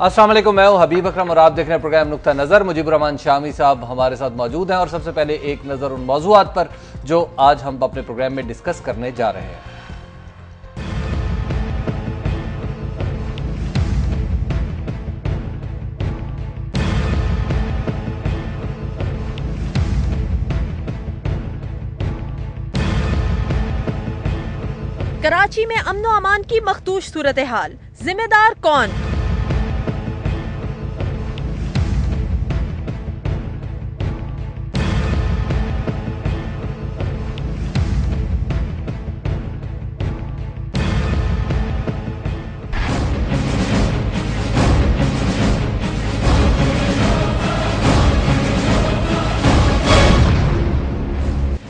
अस्सलाम वालेकुम, मैं हूं हबीब अकरम और आप देख रहे हैं प्रोग्राम नुक्ता नज़र। मुजीबुर रहमान शामी साहब हमारे साथ मौजूद हैं और सबसे पहले एक नज़र उन मौज़ूआत पर जो आज हम अपने प्रोग्राम में डिस्कस करने जा रहे हैं। कराची में अमन व अमान की मखदूश सूरत हाल, जिम्मेदार कौन?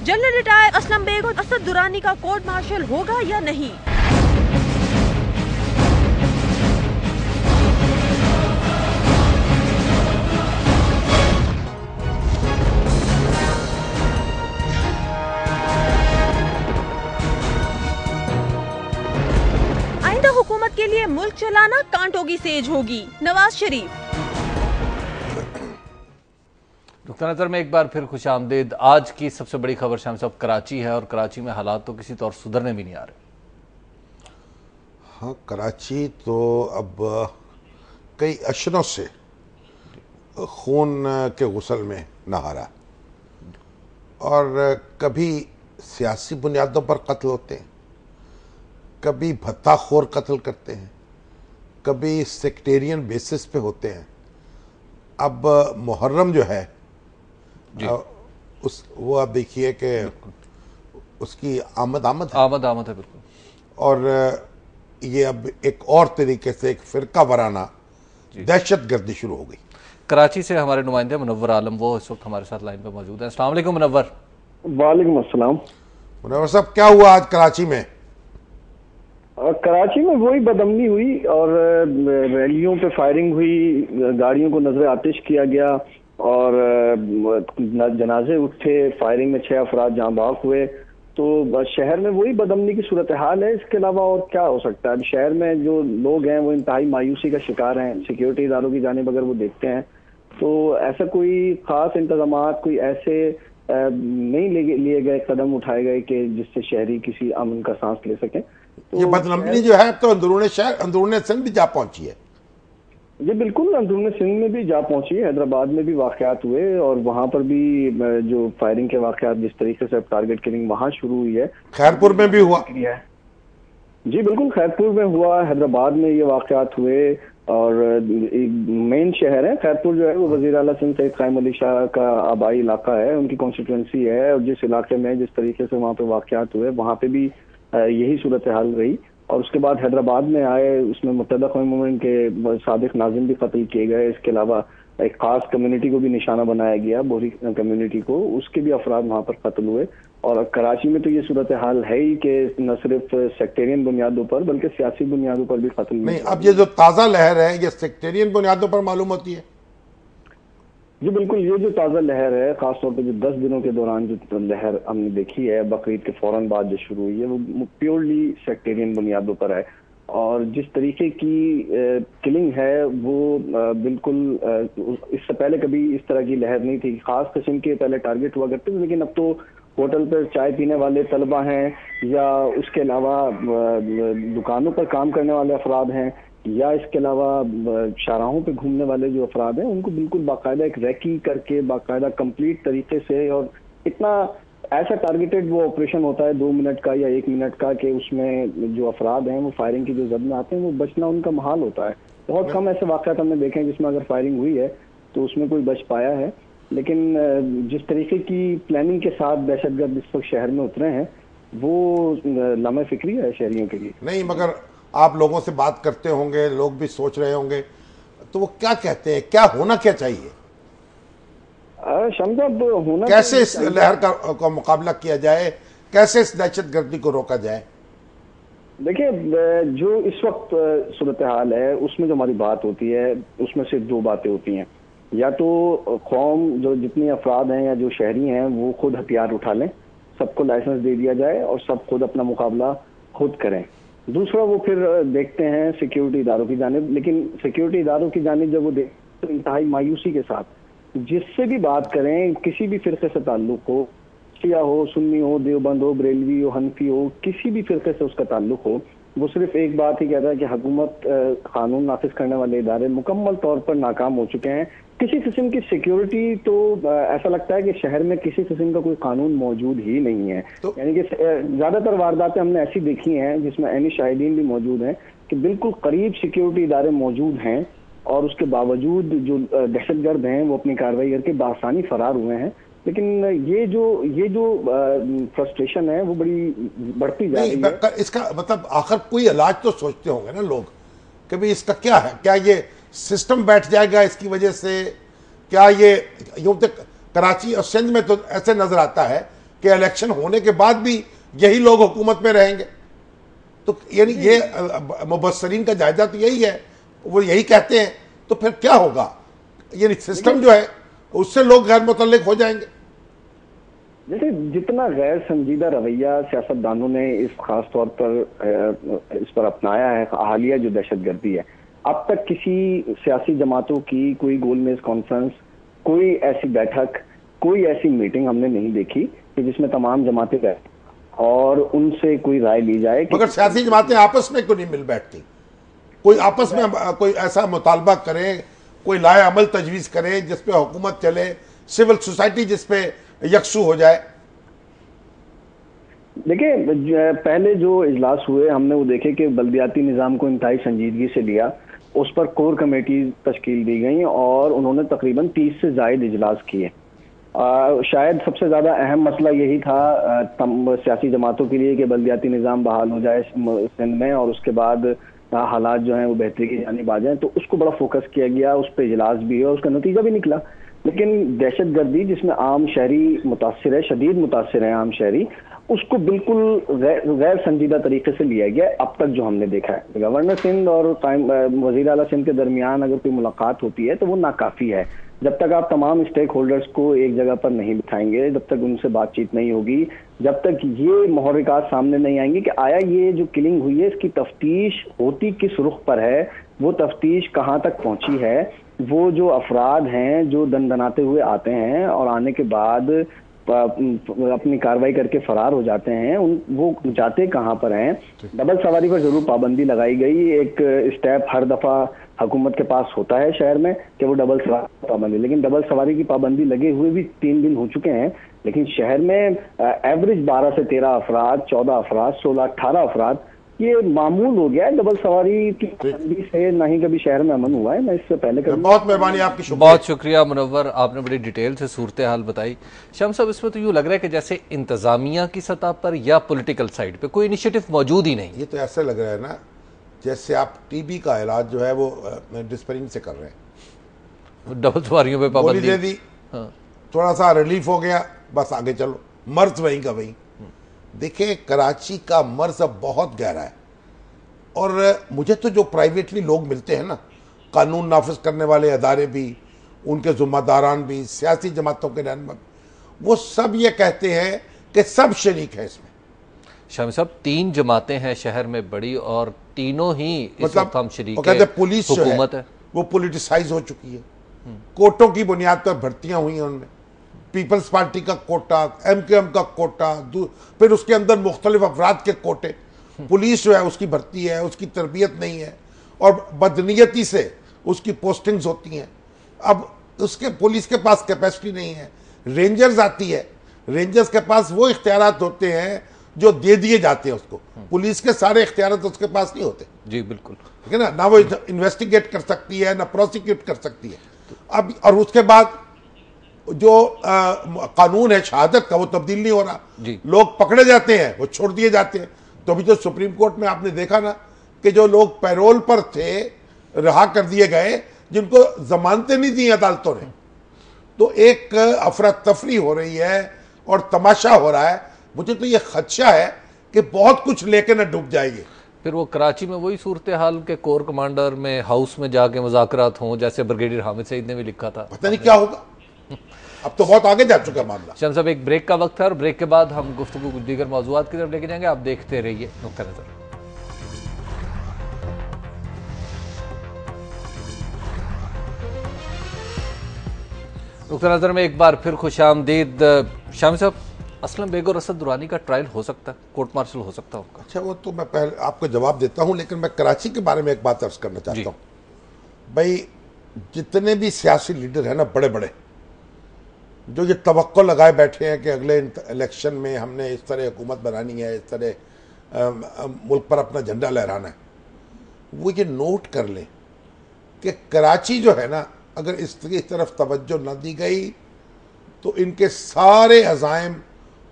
जनरल रिटायर असलम बेग और असद दुरानी का कोर्ट मार्शल होगा या नहीं? आइंदा हुकूमत के लिए मुल्क चलाना कांटों की सेज होगी, नवाज शरीफ। नुक्ता नज़र में एक बार फिर खुश आमदीद। आज की सबसे बड़ी खबर शाम साहब कराची है और कराची में हालात तो किसी तौर सुधरने भी नहीं आ रहे। हाँ, कराची तो अब कई अशरों से खून के गुसल में नहा रहा और कभी सियासी बुनियादों पर कत्ल होते हैं, कभी भत्ताखोर कत्ल करते हैं, कभी सेक्टेरियन बेसिस पे होते हैं। अब मुहर्रम जो है वो आप देखिए कि उसकी आमद है बिल्कुल। और ये अब एक और तरीके से एक फिरका वराना दहशत गर्दी शुरू हो गई। कराची से हमारे नुमाइंदे मुनव्वर आलम वो इस वक्त हमारे साथ लाइन पे मौजूद हैं। अस्सलाम वालेकुम मुनव्वर। वालेकुम अस्सलाम। मुनव्वर साहब, क्या हुआ आज कराची में? कराची में वही बदअमनी हुई और रैलियों पे फायरिंग हुई, गाड़ियों को नजर आतिश किया गया और जनाजे उठे। फायरिंग में 6 अफराद जाँ बाग हुए। तो शहर में वही बदअमनी की सूरत हाल है, इसके अलावा और क्या हो सकता है। अब शहर में जो लोग हैं वो इंतहाई मायूसी का शिकार हैं। सिक्योरिटी इदारों की जानिब अगर वो देखते हैं तो ऐसा कोई खास इंतजाम, कोई ऐसे नहीं लिए गए, कदम उठाए गए कि जिससे शहरी किसी अमन का सांस ले सकें। तो ये बदअमनी जो है तो अंदरूनी शहर, अंदरूनी सिंध भी जा पहुंची है। जी बिल्कुल, अंदरूनी सिंध में भी जा पहुंची है। हैदराबाद में भी वाकयात हुए और वहां पर भी जो फायरिंग के वाकयात, जिस तरीके से टारगेट किलिंग वहां शुरू हुई है। खैरपुर में भी हुआ। जी बिल्कुल, खैरपुर में हुआ, हैदराबाद में ये वाकयात हुए और मेन शहर है खैरपुर जो है वो वजीर आला सिंध सैयद कायम अली शाह का आबाई इलाका है, उनकी कॉन्स्टिट्यूंसी है। और जिस इलाके में जिस तरीके से वहाँ पे वाकयात हुए वहाँ पे भी यही सूरत हाल रही। और उसके बाद हैदराबाद में आए, उसमें मुत्तहदा क़ौम मुमिन के सादिक नाज़िम भी कत्ल किए गए। इसके अलावा एक खास कम्युनिटी को भी निशाना बनाया गया, बोरी कम्युनिटी को, उसके भी अफराद वहाँ पर कत्ल हुए। और कराची में तो ये सूरत हाल है ही कि न सिर्फ सेक्टेरियन बुनियादों पर बल्कि सियासी बुनियादों पर भी कत्ल नहीं। अब ये जो ताज़ा लहर है ये सेक्टेरियन बुनियादों पर मालूम होती है। जी बिल्कुल, ये जो ताज़ा लहर है, खासतौर पर जो 10 दिनों के दौरान जो लहर हमने देखी है, बकरीद के फौरन बाद जो शुरू हुई है, वो प्योरली सेक्टेरियन बुनियादों पर है। और जिस तरीके की किलिंग है वो बिल्कुल इससे पहले कभी इस तरह की लहर नहीं थी। खास किस्म के पहले टारगेट हुआ करते थे, लेकिन अब तो होटल पर चाय पीने वाले तलबा हैं या उसके अलावा दुकानों पर काम करने वाले अफराद हैं या इसके अलावा शाहराहों पे घूमने वाले जो अफराद हैं, उनको बिल्कुल बाकायदा एक रैकी करके बाकायदा कंप्लीट तरीके से, और इतना ऐसा टारगेटेड वो ऑपरेशन होता है 2 मिनट का या 1 मिनट का, कि उसमें जो अफराद हैं वो फायरिंग की जो जद में आते हैं वो बचना उनका महाल होता है। बहुत कम ऐसे वाक़यात हमने देखे हैं जिसमें अगर फायरिंग हुई है तो उसमें कोई बच पाया है। लेकिन जिस तरीके की प्लानिंग के साथ दहशतगर्द इस वक्त शहर में उतरे हैं वो लम्हे फिक्री है शहरियों के लिए। नहीं, मगर आप लोगों से बात करते होंगे, लोग भी सोच रहे होंगे, तो वो क्या कहते हैं, क्या होना क्या चाहिए? होना कैसे इस लहर का मुकाबला किया जाए, कैसे इस दहशतगर्दी को रोका जाए? देखिए, जो इस वक्त सूरत हाल है उसमें जो हमारी बात होती है उसमें सिर्फ 2 बातें होती हैं। या तो कौम, जो जितने अफराद हैं या जो शहरी हैं, वो खुद हथियार उठा लें, सबको लाइसेंस दे दिया जाए और सब खुद अपना मुकाबला खुद करें। दूसरा वो फिर देखते हैं सिक्योरिटी इदारों की जानिब, लेकिन सिक्योरिटी इदारों की जानिब जब वो देखते तो इंतहाई मायूसी के साथ जिससे भी बात करें, किसी भी फिरके से ताल्लुक हो, शिया हो, सुन्नी हो, देवबंद हो, बरेलवी हो, हनफी हो, किसी भी फिरके से उसका ताल्लुक हो, वो सिर्फ एक बात ही कहता है कि हुकूमत कानून नाफिज करने वाले इदारे मुकम्मल तौर पर नाकाम हो चुके हैं। किसी किस्म की सिक्योरिटी तो ऐसा लगता है कि शहर में किसी किस्म का कोई कानून मौजूद ही नहीं है। तो यानी कि ज्यादातर वारदातें हमने ऐसी देखी हैं जिसमें ऐनी शाहिदीन भी मौजूद हैं कि बिल्कुल करीब सिक्योरिटी इदारे मौजूद हैं और उसके बावजूद जो दहशतगर्द हैं वो अपनी कार्रवाई करके बासानी फरार हुए हैं। लेकिन ये जो फ्रस्ट्रेशन है वो बड़ी बढ़ती जा रही है। इसका मतलब आखिर कोई इलाज तो सोचते होंगे ना लोग कि भाई इसका क्या है, क्या ये सिस्टम बैठ जाएगा इसकी वजह से, क्या ये यूं तक कराची और सिंध में तो ऐसे नजर आता है कि इलेक्शन होने के बाद भी यही लोग हुकूमत में रहेंगे। तो यानी ये मुबस्सरीन का जायजा तो यही है, वो यही कहते हैं। तो फिर क्या होगा, ये सिस्टम जो है उससे लोग गैर मुतल्लिक हो जाएंगे। जैसे जितना गैर संजीदा रवैया सियासतदानों ने इस खास तौर पर इस पर अपनाया है, हालिया जो दहशतगर्दी है, अब तक किसी सियासी जमातों की कोई गोलमेज कॉन्फ्रेंस, कोई ऐसी बैठक, कोई ऐसी मीटिंग हमने नहीं देखी कि जिसमें तमाम जमातें बैठे और उनसे कोई राय ली जाए। मगर सियासी जमातें आपस में क्यों नहीं मिल बैठती? कोई आपस में कोई ऐसा मुतालबा करे, कोई लाए अमल तजवीज़ करे जिसपे हुकूमत चले, सिविल सोसाइटी जिसपे यकसू हो जाए। देखिए, पहले जो इजलास हुए हमने वो देखे कि बल्दियाती निज़ाम को इंतहाई संजीदगी से लिया, उस पर कोर कमेटी तश्कील दी गई और उन्होंने तकरीबन 30 से ज़ायद इजलास किए। शायद सबसे ज़्यादा अहम मसला यही था सियासी जमातों के लिए कि बल्दियाती निज़ाम बहाल हो जाए सिंध में और उसके बाद हालात जो हैं वो बेहतरी की जानिब आ जाए। तो उसको बड़ा फोकस किया गया, उस पर इजलास भी है, उसका नतीजा भी निकला। लेकिन दहशतगर्दी जिसमें आम शहरी मुतासिर है, शदीद मुतासिर है आम शहरी, उसको बिल्कुल गैर संजीदा तरीके से लिया गया अब तक जो हमने देखा है। गवर्नर सिंध और वज़ीर आला सिंध के दरमियान अगर कोई मुलाकात होती है तो वो नाकाफी है। जब तक आप तमाम स्टेक होल्डर्स को एक जगह पर नहीं बिठाएंगे, जब तक उनसे बातचीत नहीं होगी, जब तक ये मुहर्रिकात सामने नहीं आएंगे कि आया ये जो किलिंग हुई है इसकी तफ्तीश होती किस रुख पर है, वो तफ्तीश कहाँ तक पहुंची है, वो जो अफराद हैं जो दंदनाते हुए आते हैं और आने के बाद अपनी कार्रवाई करके फरार हो जाते हैं, वो जाते कहाँ पर हैं। डबल सवारी पर जरूर पाबंदी लगाई गई। एक स्टेप हर दफा हुकूमत के पास होता है शहर में कि वो डबल सवारी पाबंदी, लेकिन डबल सवारी की पाबंदी लगे हुए भी 3 दिन हो चुके हैं। लेकिन शहर में एवरेज 12 से 13 अफराद, 14 अफराद, 16, 18 अफराद, ये मामूल हो गया है। डबल सवारी की पाबंदी से ना ही कभी शहर में अमन हुआ है, मैं इससे पहले कभी। बहुत मेहरबानी आपकी, बहुत शुक्रिया मुनव्वर, आपने बड़ी डिटेल से सूरत हाल बताई। शम्स साहब, इसमें तो यूँ लग रहा है कि जैसे इंतजामिया की सतह पर या पॉलिटिकल साइड पे कोई इनिशिएटिव मौजूद ही नहीं। ये तो ऐसे लग रहा है ना जैसे आप टीबी का इलाज जो है वो डिस्पेरिन से कर रहे हैं। डबल सवारियों पे पाबंदी दे दी, थोड़ा सा रिलीफ हो गया, बस आगे चलो, मर्ज वहीं का वहीं। देखिए, कराची का मर्ज अब बहुत गहरा है और मुझे तो जो प्राइवेटली लोग मिलते हैं ना, कानून नाफिज करने वाले अदारे भी, उनके जुम्मेदारान भी, सियासी जमातों के रहनुमा, वो सब ये कहते हैं कि सब शरीक है इसमें। शामी साहब, 3 जमातें हैं शहर में बड़ी और तीनों ही इस वक्त हम शरीक हैं। कहते पुलिस हुकूमत है वो पोलिटिसाइज हो चुकी है, कोटों की बुनियाद पर भर्तियां हुई हैं उनमें, पीपल्स पार्टी का कोटा, MKM का कोटा, फिर उसके अंदर मुख्तलिफ अफराद के कोटे। पुलिस जो है उसकी भर्ती है, उसकी तरबियत नहीं है और बदनीयती से उसकी पोस्टिंग्स होती हैं। अब उसके पुलिस के पास कैपेसिटी नहीं है। रेंजर्स आती है, रेंजर्स के पास वो इख्तियारात होते हैं जो दे दिए जाते हैं उसको, पुलिस के सारे इख्तियारात उसके पास नहीं होते। जी बिल्कुल, ठीक है ना, ना वो इन्वेस्टिगेट कर सकती है ना प्रोसिक्यूट कर सकती है। अब और उसके बाद जो कानून है शहादत का वो तब्दील नहीं हो रहा, लोग पकड़े जाते हैं, वो छोड़ दिए जाते हैं। तो अभी तो सुप्रीम कोर्ट में आपने देखा ना कि जो लोग पैरोल पर थे रिहा कर दिए गए, जिनको जमानतें नहीं दी अदालतों ने। तो एक अफरा तफरी हो रही है और तमाशा हो रहा है। मुझे तो ये खदशा है कि बहुत कुछ लेके ना डूब जाएगी। फिर वो कराची में वही सूरत हाल के कोर कमांडर में हाउस में जाके मुज़ाकरात हों, जैसे ब्रिगेडियर हामिद सईद ने भी लिखा था। पता नहीं क्या होगा, अब तो बहुत आगे जा चुका मामला। शम्स साहब, एक ब्रेक का वक्त है और ब्रेक के बाद हम गुफ्तगू कुछ दीगर मौज़ूआत की तरफ लेके जाएंगे। आप देखते रहिए नुक्ता नज़र। नुक्ता नजर में एक बार फिर खुशामदीद। शामी साहब, असलम बेग और असद दुरानी का ट्रायल हो सकता है, कोर्ट मार्शल हो सकता है उनका? अच्छा, वो तो मैं पहले आपको जवाब देता हूं, लेकिन मैं कराची के बारे में एक बात अर्ज करना चाहता हूं। भाई, जितने भी सियासी लीडर हैं ना, बड़े बड़े, जो ये तवक्को लगाए बैठे हैं कि अगले इलेक्शन में हमने इस तरह हुकूमत बनानी है, इस तरह मुल्क पर अपना झंडा लहराना है, वो ये नोट कर लें कि कराची जो है ना, अगर इसकी तरफ तवज्जो न दी गई तो इनके सारे अज़ाइम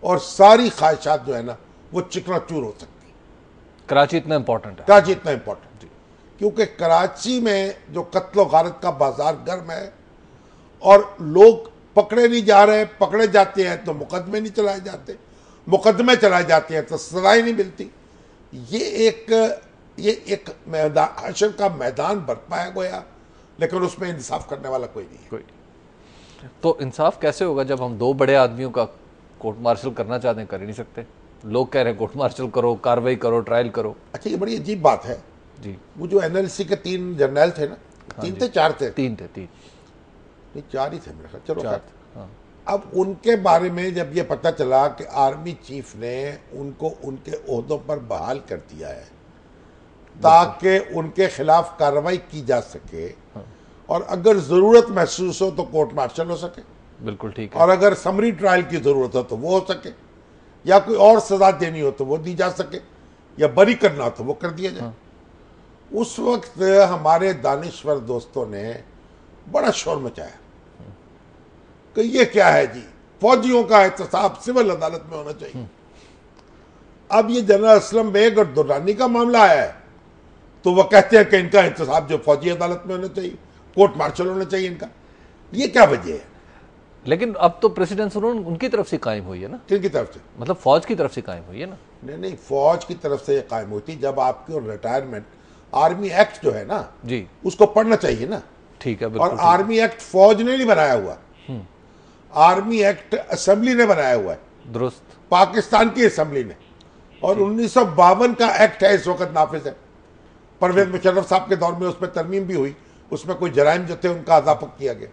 और सारी ख्वाहिशात जो है ना, वो चिकनाचूर हो सकती है। कराची इतना इंपॉर्टेंट है? कराची इतना इंपॉर्टेंट है क्योंकि कराची में जो कत्ल गारत का बाजार गर्म है और लोग पकड़े नहीं जा रहे, पकड़े जाते हैं तो मुकदमे नहीं चलाए जाते, मुकदमे चलाए जाते हैं तो सजाएं नहीं मिलती। ये एक मैदान हशर का मैदान बरपाया गया, लेकिन उसमें इंसाफ करने वाला कोई नहीं है। कोई नहीं। तो इंसाफ कैसे होगा जब हम दो बड़े आदमियों का कोर्ट मार्शल करना चाहते हैं, कर ही नहीं सकते? लोग कह रहे हैं कोर्ट मार्शल करो, कार्रवाई करो, ट्रायल करो। अच्छा, ये बड़ी अजीब बात है जी। वो जो एनएलसी के 3 जर्नल थे ना, 3 थे 4 थे? 3 थे। नहीं, 4 ही थे मेरे ख्याल। चलो, 4 थे। हाँ। अब उनके बारे में जब ये पता चला कि आर्मी चीफ ने उनको उनके ओहदों पर बहाल कर दिया है ताकि उनके खिलाफ कार्रवाई की जा सके, हाँ। और अगर जरूरत महसूस हो तो कोर्ट मार्शल हो सके, बिल्कुल ठीक है, और अगर समरी ट्रायल की जरूरत हो तो वो हो सके, या कोई और सजा देनी हो तो वो दी जा सके, या बरी करना हो तो वो कर दिया जाए। हाँ। उस वक्त हमारे दानिश्वर दोस्तों ने बड़ा शोर मचाया कि ये क्या है जी, फौजियों का एहतसाब सिविल अदालत में होना चाहिए। अब ये जनरल असलम बेग और दुर्रानी का मामला है तो वह कहते हैं कि इनका एहतसाब जो फौजी अदालत में होना चाहिए, कोर्ट मार्शल होना चाहिए इनका। ये क्या वजह है? लेकिन अब तो प्रेसिडेंस उनकी तरफ से कायम हुई है ना? किन की तरफ से? मतलब फौज की तरफ से कायम हुई है ना? नहीं, फौज की तरफ से ये कायम हुई थी जब आपकी रिटायरमेंट, आर्मी एक्ट जो है ना जी, उसको पढ़ना चाहिए ना। ठीक है, और बिल्कुल। आर्मी एक्ट फौज ने नहीं बनाया हुआ, आर्मी एक्ट असेंबली ने बनाया हुआ है, दुरुस्त। पाकिस्तान की असेंबली ने। और 1952 का एक्ट है, इस वक्त नाफिज है। परवेज मुशर्रफ साहब के दौर में उसमें तरमीम भी हुई, उसमें कोई जराइम जो थे उनका अजाफा किया गया।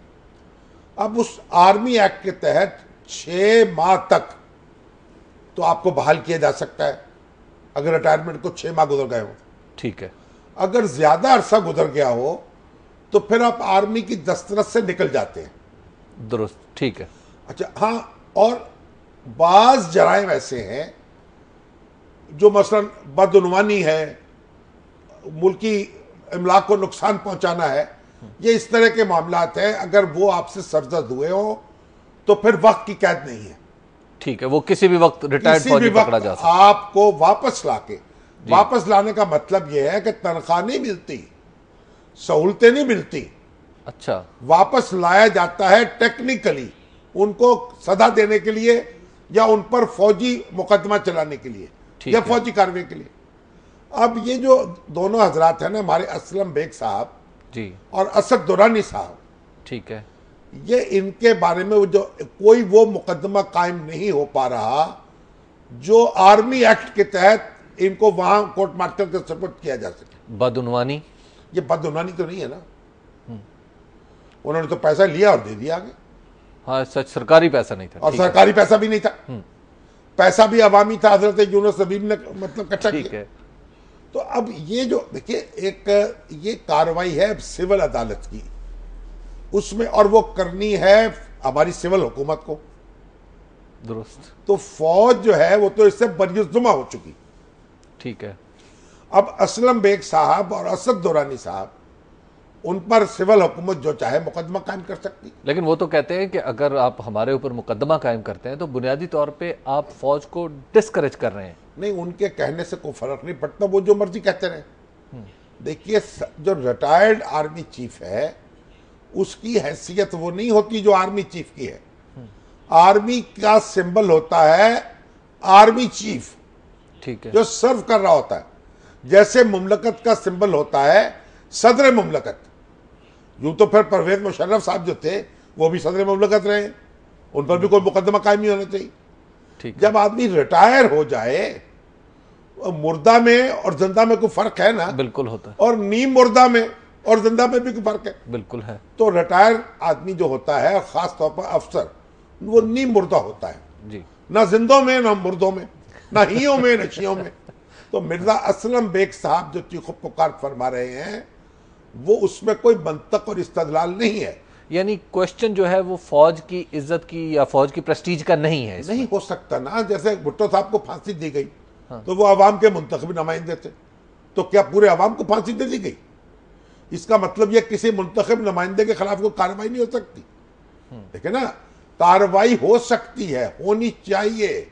अब उस आर्मी एक्ट के तहत 6 माह तक तो आपको बहाल किया जा सकता है अगर रिटायरमेंट को 6 माह गुजर गए हो। ठीक है। अगर ज्यादा अरसा गुजर गया हो तो फिर आप आर्मी की दस्तरस से निकल जाते हैं। दुरुस्त, ठीक है। अच्छा, हाँ, और बाज जराइम ऐसे हैं जो मसलन बदउनवानी है, मुल्की इमलाक को नुकसान पहुंचाना है, ये इस तरह के मामलात हैं, अगर वो आपसे सरजद हुए हो तो फिर वक्त की कैद नहीं है। ठीक है, वो किसी भी वक्त रिटायर्ड फौजी पकड़ा जा सकता है। आपको वापस लाके, वापस लाने का मतलब यह है कि तनख्वाह नहीं मिलती, सहूलतें नहीं मिलती। अच्छा, वापस लाया जाता है टेक्निकली, उनको सजा देने के लिए या उन पर फौजी मुकदमा चलाने के लिए या फौजी कार्रवाई के लिए। अब ये जो दोनों हजरात हैं ना, हमारे असलम बेग साहब जी और असद दुरानी साहब, ठीक है, ये इनके बारे में जो कोई वो मुकदमा कायम नहीं हो पा रहा जो आर्मी एक्ट के तहत इनको वहां कोर्ट मार्शल के सपोर्ट किया जा सके। बदउनवानी, ये बदउनवानी तो नहीं है ना, उन्होंने तो पैसा लिया और दे दिया आगे। हाँ, सच सरकारी पैसा नहीं था। और सरकारी पैसा भी नहीं था, पैसा भी अवामी था, हजरत यूनुस नबीम ने मतलब इकट्ठा किया। तो अब ये जो देखिए, एक ये कार्रवाई है सिविल अदालत की उसमें, और वो करनी है हमारी सिविल हुकूमत को। दुरुस्त। तो फौज जो है वो तो इससे बरिजुमा हो चुकी। ठीक है। अब असलम बेग साहब और असद दुरानी साहब, उन पर सिविल हुकूमत जो चाहे मुकदमा कायम कर सकती। लेकिन वो तो कहते हैं कि अगर आप हमारे ऊपर मुकदमा कायम करते हैं तो बुनियादी तौर पे आप फौज को डिस्करेज कर रहे हैं। नहीं, उनके कहने से कोई फर्क नहीं पड़ता, वो जो मर्जी कहते रहे। देखिए, जो रिटायर्ड आर्मी चीफ है उसकी हैसियत वो नहीं होती जो आर्मी चीफ की है। आर्मी का सिंबल होता है आर्मी चीफ, ठीक है, जो सर्व कर रहा होता है। जैसे मुमलकत का सिंबल होता है सदर मुमलकत, यूं तो फिर परवेज मुशर्रफ साहब जो थे वो भी सदर मुमलकत रहे, उन पर भी कोई मुकदमा कायम नहीं होना चाहिए। ठीक। जब आदमी रिटायर हो जाए, मुर्दा में और जिंदा में कोई फर्क है ना? बिल्कुल होता है। और नीम मुर्दा में और जिंदा में भी फर्क है। बिल्कुल है। तो रिटायर आदमी जो होता है, खास तौर पर अफसर, वो नीम मुर्दा होता है जी, ना जिंदों में ना मुर्दों में, ना हियों में ना शियों में। तो मिर्जा असलम बेग साहब जो चीखो पुकार फरमा रहे हैं, वो उसमें कोई मंतक और इस्तदलाल नहीं है। यानी क्वेश्चन जो है वो फौज की इज्जत की या फौज की प्रेस्टीज का नहीं है। नहीं हो सकता ना। जैसे भुट्टो साहब को फांसी दी गई, तो वो अवाम के मुंतखब नुमाइंदे थे, तो क्या पूरे अवाम को फांसी दे दी गई? इसका मतलब यह किसी मुंतखब नुमाइंदे के खिलाफ कोई कार्रवाई नहीं हो सकती। देखिए ना, कार्रवाई हो सकती है, होनी चाहिए।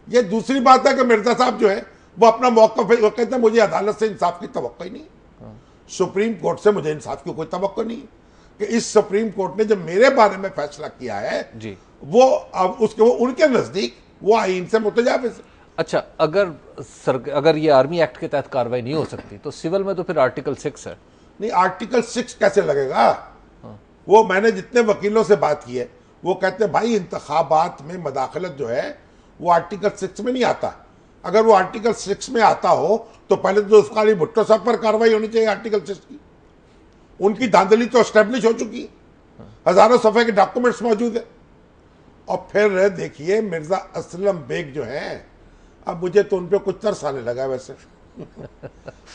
ये दूसरी बात है कि मिर्जा साहब जो है वो अपना मौका, वो कहते हैं मुझे अदालत से इंसाफ की तवक्को ही नहीं, सुप्रीम कोर्ट से मुझे इंसाफ की कोई तवक्को नहीं कि इस सुप्रीम कोर्ट ने जो मेरे बारे में फैसला किया है जी, वो अब वो उनके नजदीक वो आईन से मुतजाविज है। अच्छा, अगर ये आर्मी एक्ट के तहत कार्रवाई नहीं हो सकती तो सिविल में तो फिर आर्टिकल 6 है। नहीं, आर्टिकल 6 कैसे लगेगा? वो मैंने जितने वकीलों से बात की है वो कहते हैं भाई इंतखाबात में मदाखलत जो है वो आर्टिकल 6 में नहीं आता। अगर वो आर्टिकल 6 में आता हो तो पहले तो उसका भुट्टो साहब पर कार्रवाई होनी चाहिए आर्टिकल 6 की। उनकी धांधली तो एस्टेब्लिश हो चुकी है, हजारों सफे के डॉक्यूमेंट्स मौजूद है। और फिर देखिए मिर्जा असलम बेग जो है, अब मुझे तो उन पर कुछ तरस आने लगा वैसे।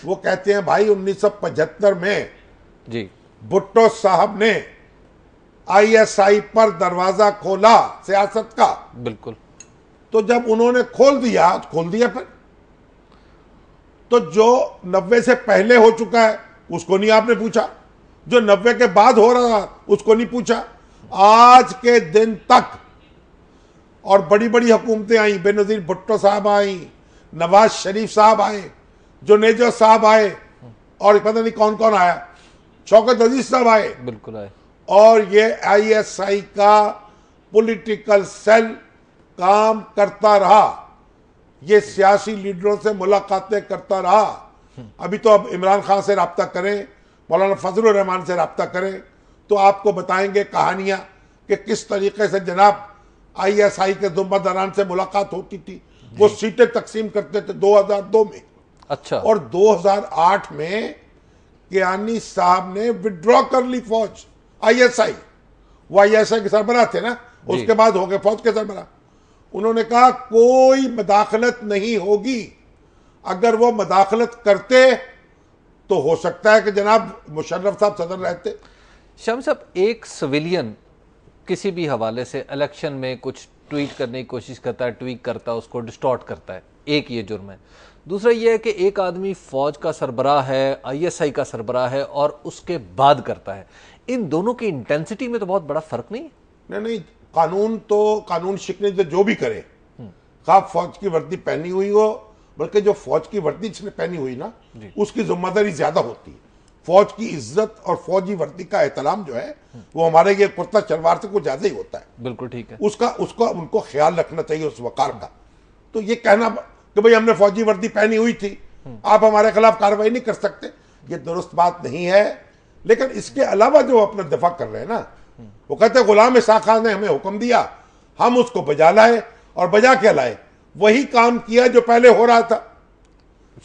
वो कहते हैं भाई 1975 में जी, भुट्टो साहब ने आईएसआई पर दरवाजा खोला सियासत का। बिल्कुल। तो जब उन्होंने खोल दिया फिर तो जो 90 से पहले हो चुका है उसको नहीं आपने पूछा, जो 90 के बाद हो रहा उसको नहीं पूछा। आज के दिन तक और बड़ी बड़ी हुकूमतें आई, बेनजीर भुट्टो साहब आई, नवाज शरीफ साहब आए, जुनेजो साहब आए, और पता नहीं कौन कौन आया, शौकत अजीज साहब आए, बिल्कुल आए, और ये आईएसआई का पॉलिटिकल सेल काम करता रहा। ये सियासी लीडरों से मुलाकातें करता रहा। अभी तो अब इमरान खान से रब्ता करें, मौलाना फजलुर रहमान से रब्ता करें तो आपको बताएंगे कहानियां कि किस तरीके से जनाब आईएसआई के जुम्मेदारान से मुलाकात होती थी। वो सीटें तकसीम करते थे 2002 में। अच्छा, और 2008 में कियानी साहब ने विड्रॉ कर ली फौज। आईएसआई, वो आईएसआई के सरबराह थे ना, उसके बाद हो गए फौज के सरबराह। उन्होंने कहा कोई मदाखलत नहीं होगी। अगर वो मदाखलत करते तो हो सकता है कि जनाब मुशर्रफ साहब सदर रहते। शाम साहब, एक सिविलियन किसी भी हवाले से इलेक्शन में कुछ ट्वीट करने की कोशिश करता है, ट्वीट करता है, उसको डिस्टॉर्ट करता है, एक ये जुर्म है। दूसरा ये है कि एक आदमी फौज का सरबराह है, आईएसआई का सरबराह है और उसके बाद करता है। इन दोनों की इंटेंसिटी में तो बहुत बड़ा फर्क नहीं? नहीं, कानून शिकने से जो भी करे, खा फौज की वर्दी पहनी हुई हो, बल्कि जो फौज की वर्दी जिसने पहनी हुई ना उसकी जिम्मेदारी ज्यादा होती है। फौज की इज्जत और फौजी वर्दी का एहतराम जो है वो हमारे ये कुर्ता शलवार से कुछ ज्यादा ही होता है। बिल्कुल ठीक है। उसका उनको ख्याल रखना चाहिए उस वकार का। तो ये कहना कि भाई हमने फौजी वर्दी पहनी हुई थी, आप हमारे खिलाफ कार्रवाई नहीं कर सकते, ये दुरुस्त बात नहीं है। लेकिन इसके अलावा जो अपना दफा कर रहे हैं ना, वो कहते हैं गुलाम इसाक खान ने हमें हुक्म दिया, हम उसको बजा लाए, और बजा के लाए वही काम किया जो पहले हो रहा था।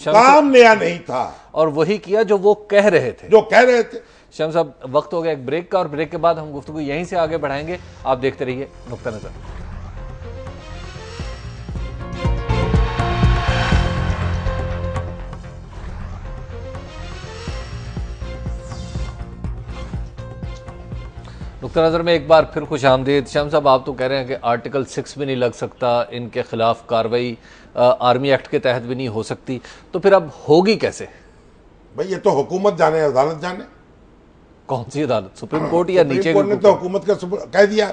काम नया नहीं था, और वही किया जो वो कह रहे थे, शम्स साहब। वक्त हो गया एक ब्रेक का, और ब्रेक के बाद हम गुफ्तगू यहीं से आगे बढ़ाएंगे। आप देखते रहिए नुक्ता नजर। नुक्ता नजर में एक बार फिर खुश आमदीद। शाम साहब, आप तो कह रहे हैं कि आर्टिकल 6 भी नहीं लग सकता, इनके खिलाफ कार्रवाई आर्मी एक्ट के तहत भी नहीं हो सकती, तो फिर अब होगी कैसे? भाई ये तो हुकूमत जाने, अदालत जाने। कौन सी अदालत? सुप्रीम कोर्ट या नीचे? कोर्ट ने तो हुकूमत का कह दिया,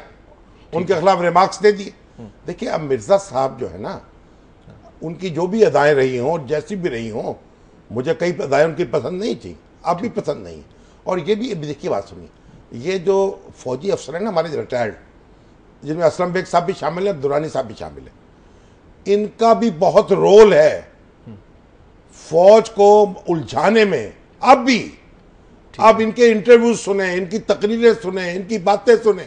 उनके खिलाफ रिमार्क्स दे दिए। देखिए अब मिर्जा साहब जो है ना, उनकी जो भी अदाएं रही हों, जैसी भी रही हों, मुझे कई अदाएं उनकी पसंद नहीं थी, अब भी पसंद नहीं। और ये भी देखिए बात सुनिए, ये जो फौजी अफसर है ना हमारे रिटायर्ड, जिनमें असलम बेग साहब भी शामिल है, दुरानी साहब भी शामिल है, इनका भी बहुत रोल है फौज को उलझाने में। अब भी अब इनके इंटरव्यू सुने, इनकी तकरीरें सुने, इनकी बातें सुने,